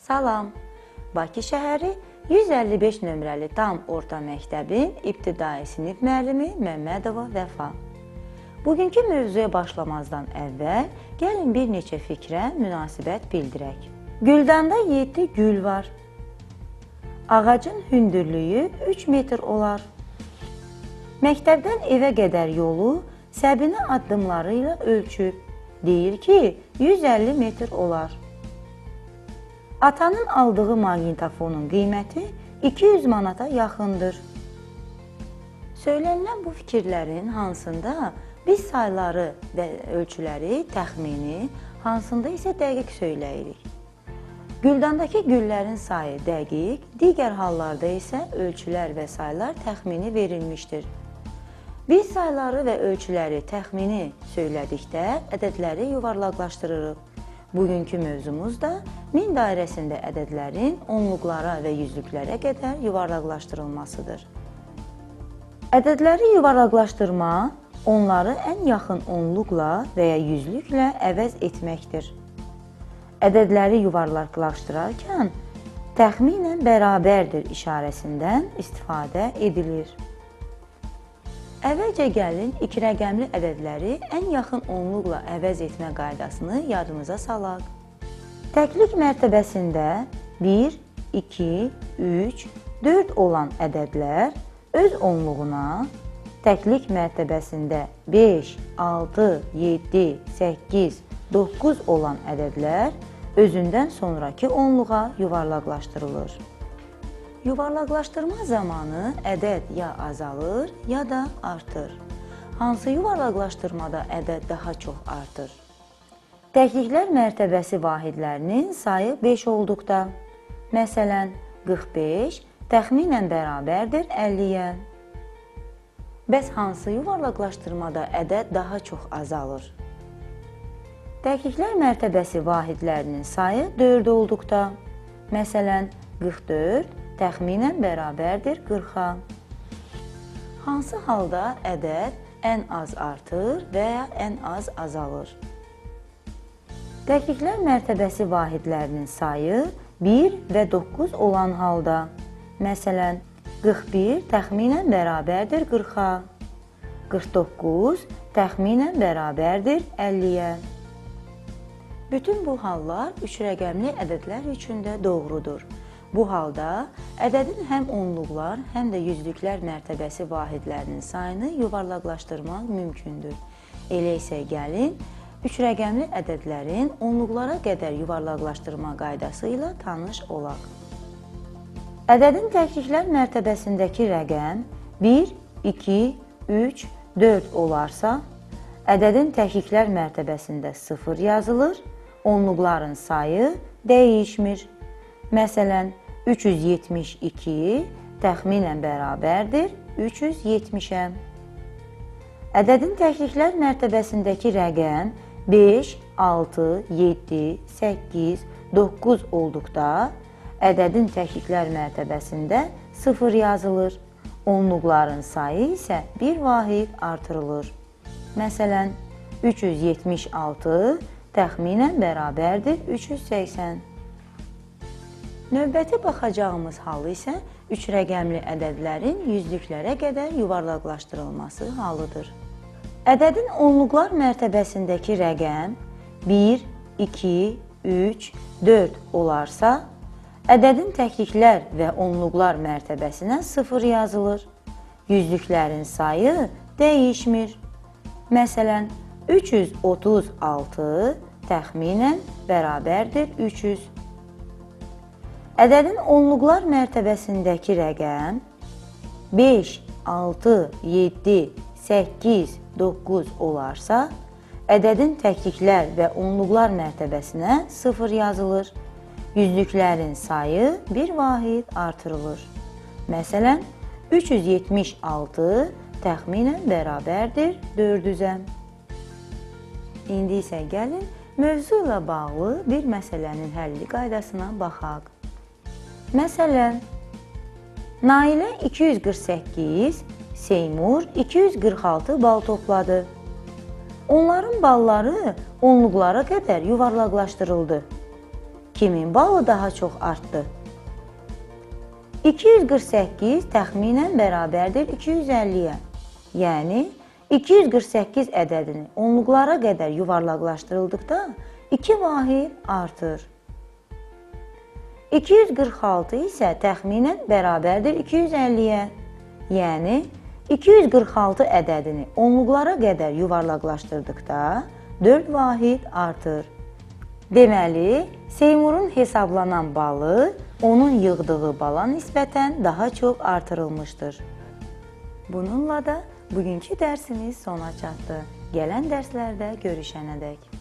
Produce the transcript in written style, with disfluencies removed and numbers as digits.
Salam, Bakı şəhəri 155 nömrəli tam orta məktəbin ibtidai sinif müəllimi Məmmədova Vəfa. Bugünkü mövzuya başlamazdan əvvəl gəlin bir neçə fikrə münasibət bildirək. Güldanda 7 gül var. Ağacın hündürlüyü 3 metr olar. Məktəbdən evə qədər yolu Səbinə addımları ilə ölçüb. Deyir ki, 150 metr olar. Atanın aldığı maqnitofonun qiyməti 200 manata yaxındır. Söylənilən bu fikirlərin hansında biz sayları və ölçüləri təxmini, hansında isə dəqiq söyləyirik. Güldandakı güllərin sayı dəqiq, digər hallarda isə ölçülər və saylar təxmini verilmişdir. Biz sayları və ölçüləri təxmini söylədikdə ədədləri yuvarlaqlaşdırırıq. Bugünkü mövzumuz da 1000 dairəsində ədədlərin onluqlara və yüzlüklərə qədər yuvarlaqlaşdırılmasıdır. Ədədləri yuvarlaqlaşdırma, onları ən yaxın onluqla və ya yüzlüklə əvəz etməkdir. Ədədləri yuvarlaqlaşdırarkən təxminən bərabərdir işarəsindən istifadə edilir. Əvvəlcə gəlin iki rəqəmli ədədləri ən yaxın onluqla əvəz etmə qaydasını yadımıza salaq. Təklik mərtəbəsində 1, 2, 3, 4 olan ədədlər öz onluğuna, təklik mərtəbəsində 5, 6, 7, 8, 9 olan ədədlər özündən sonraki onluğa yuvarlaqlaşdırılır. Yuvarlaqlaşdırma zamanı ədəd ya azalır, ya da artır. Hansı yuvarlaqlaşdırmada ədəd daha çox artır? Təkliklər mərtəbəsi vahidlərinin sayı 5 olduqda, məsələn, 45 təxminən bərabərdir 50-yə. Bəs hansı yuvarlaqlaşdırmada ədəd daha çox azalır? Təkliklər mərtəbəsi vahidlərinin sayı 4 olduqda, məsələn, 44 təxminən bərabərdir 40-a. Hansı halda ədəd ən az artır və ya ən az azalır? Təkliklər mərtəbəsi vahidlərinin sayı 1 və 9 olan halda, məsələn, 41 təxminən bərabərdir 40-a, 49 təxminən bərabərdir 50-yə. Bütün bu hallar üç rəqəmli ədədlər üçün də doğrudur. Bu halda ədədin həm onluqlar, həm də yüzlüklər mərtəbəsi vahidlərinin sayını yuvarlaqlaşdırmaq mümkündür. Elə isə gəlin, üç rəqəmli ədədlərin onluqlara qədər yuvarlaqlaşdırma qaydası ilə tanış olaq. Ədədin təkliklər mərtəbəsindəki rəqəm 1, 2, 3, 4 olarsa, ədədin təkliklər mərtəbəsində 0 yazılır, onluqların sayı dəyişmir. Məsələn, 372 təxminən bərabərdir 370-ə. Ədədin təkliklər mərtəbəsindəki rəqəm 5, 6, 7, 8, 9 olduqda, ədədin təkliklər mərtəbəsində 0 yazılır, onluqların sayı isə bir vahid artırılır. Məsələn, 376 təxminən bərabərdir 380. Növbəti baxacağımız hal isə üç rəqəmli ədədlərin yüzlüklərə qədər yuvarlaqlaşdırılması halıdır. Ədədin onluqlar mərtəbəsindəki rəqəm 1, 2, 3, 4 olarsa, ədədin təkliklər və onluqlar mərtəbəsinə 0 yazılır. Yüzlüklərin sayı dəyişmir. Məsələn, 336 təxminən bərabərdir 300. Ədədin onluqlar mərtəbəsindəki rəqəm 5, 6, 7, 8, 9 olarsa, ədədin təkliklər və onluqlar mərtəbəsinə 0 yazılır. Yüzlüklərin sayı bir vahid artırılır. Məsələn, 376 təxminən bərabərdir 400-ə. İndi isə gəlin, mövzu ilə bağlı bir məsələnin həlli qaydasına baxaq. Məsələn, Nailə 248, Seymur 246 bal topladı. Onların balları onluqlara qədər yuvarlaqlaşdırıldı. Kimin balı daha çox artdı? 248 təxminən bərabərdir 250-yə. Yəni, 248 ədədini onluqlara qədər yuvarlaqlaşdırıldıqda 2 vahid artır. 246 isə təxminən bərabərdir 250-yə. Yəni, 246 ədədini onluqlara qədər yuvarlaqlaşdırdıqda 4 vahid artır. Deməli, Seymurun hesablanan balı onun yığdığı bala nisbətən daha çox artırılmışdır. Bununla da bugünkü dərsimiz sona çatdı. Gələn dərslərdə görüşənədək.